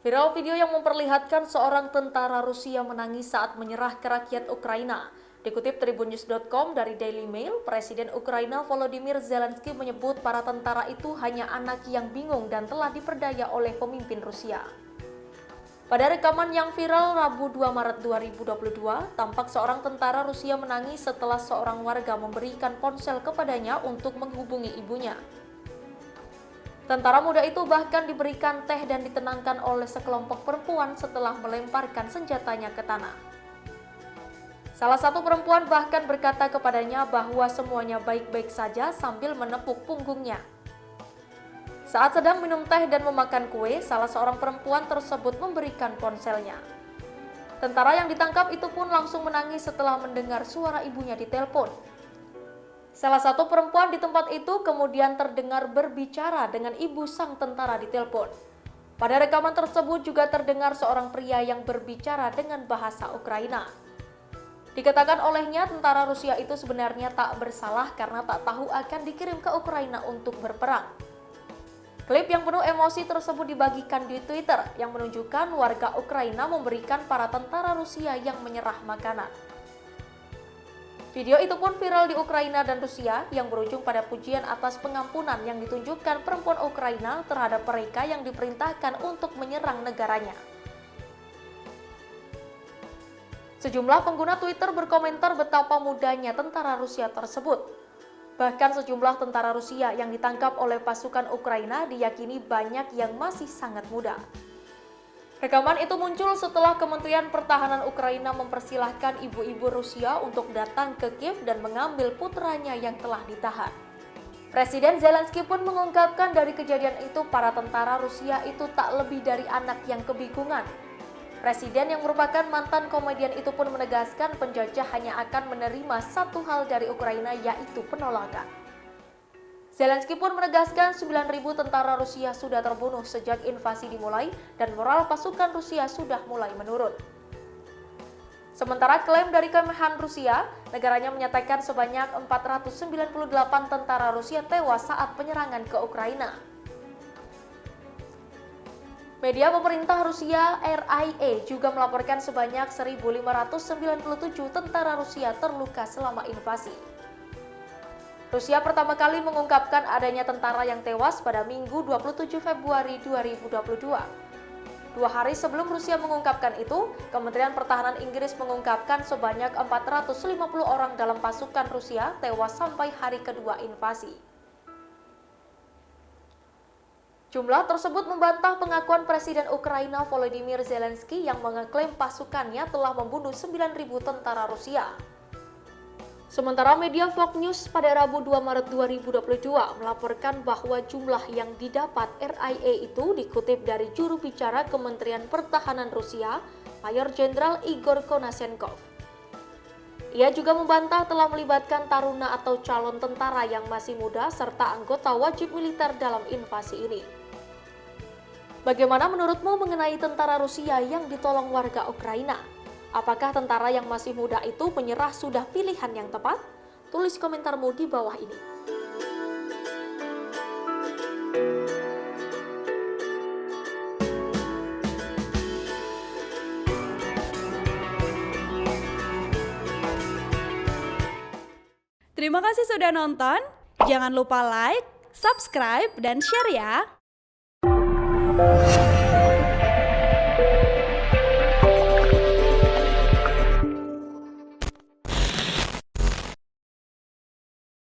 Viral video yang memperlihatkan seorang tentara Rusia menangis saat menyerah ke rakyat Ukraina. Dikutip tribunnews.com dari Daily Mail, Presiden Ukraina Volodymyr Zelensky menyebut para tentara itu hanya anak yang bingung dan telah diperdaya oleh pemimpin Rusia. Pada rekaman yang viral Rabu 2 Maret 2022, tampak seorang tentara Rusia menangis setelah seorang warga memberikan ponsel kepadanya untuk menghubungi ibunya. Tentara muda itu bahkan diberikan teh dan ditenangkan oleh sekelompok perempuan setelah melemparkan senjatanya ke tanah. Salah satu perempuan bahkan berkata kepadanya bahwa semuanya baik-baik saja sambil menepuk punggungnya. Saat sedang minum teh dan memakan kue, salah seorang perempuan tersebut memberikan ponselnya. Tentara yang ditangkap itu pun langsung menangis setelah mendengar suara ibunya ditelepon. Salah satu perempuan di tempat itu kemudian terdengar berbicara dengan ibu sang tentara di telepon. Pada rekaman tersebut juga terdengar seorang pria yang berbicara dengan bahasa Ukraina. Dikatakan olehnya tentara Rusia itu sebenarnya tak bersalah karena tak tahu akan dikirim ke Ukraina untuk berperang. Klip yang penuh emosi tersebut dibagikan di Twitter yang menunjukkan warga Ukraina memberikan para tentara Rusia yang menyerah makanan. Video itu pun viral di Ukraina dan Rusia yang berujung pada pujian atas pengampunan yang ditunjukkan perempuan Ukraina terhadap mereka yang diperintahkan untuk menyerang negaranya. Sejumlah pengguna Twitter berkomentar betapa mudanya tentara Rusia tersebut. Bahkan sejumlah tentara Rusia yang ditangkap oleh pasukan Ukraina diyakini banyak yang masih sangat muda. Rekaman itu muncul setelah Kementerian Pertahanan Ukraina mempersilahkan ibu-ibu Rusia untuk datang ke Kiev dan mengambil putranya yang telah ditahan. Presiden Zelensky pun mengungkapkan dari kejadian itu para tentara Rusia itu tak lebih dari anak yang kebingungan. Presiden yang merupakan mantan komedian itu pun menegaskan penjajah hanya akan menerima satu hal dari Ukraina, yaitu penolakan. Zelensky pun menegaskan 9.000 tentara Rusia sudah terbunuh sejak invasi dimulai dan moral pasukan Rusia sudah mulai menurun. Sementara klaim dari Kemenhan Rusia, negaranya menyatakan sebanyak 498 tentara Rusia tewas saat penyerangan ke Ukraina. Media pemerintah Rusia RIA juga melaporkan sebanyak 1.597 tentara Rusia terluka selama invasi. Rusia pertama kali mengungkapkan adanya tentara yang tewas pada Minggu 27 Februari 2022. 2 hari sebelum Rusia mengungkapkan itu, Kementerian Pertahanan Inggris mengungkapkan sebanyak 450 orang dalam pasukan Rusia tewas sampai hari kedua invasi. Jumlah tersebut membantah pengakuan Presiden Ukraina Volodymyr Zelensky yang mengeklaim pasukannya telah membunuh 9.000 tentara Rusia. Sementara media Fox News pada Rabu 2 Maret 2022 melaporkan bahwa jumlah yang didapat RIA itu dikutip dari juru bicara Kementerian Pertahanan Rusia, Mayor Jenderal Igor Konashenkov. Ia juga membantah telah melibatkan taruna atau calon tentara yang masih muda serta anggota wajib militer dalam invasi ini. Bagaimana menurutmu mengenai tentara Rusia yang ditolong warga Ukraina? Apakah tentara yang masih muda itu menyerah sudah pilihan yang tepat? Tulis komentarmu di bawah ini. Terima kasih sudah nonton. Jangan lupa like, subscribe, dan share ya.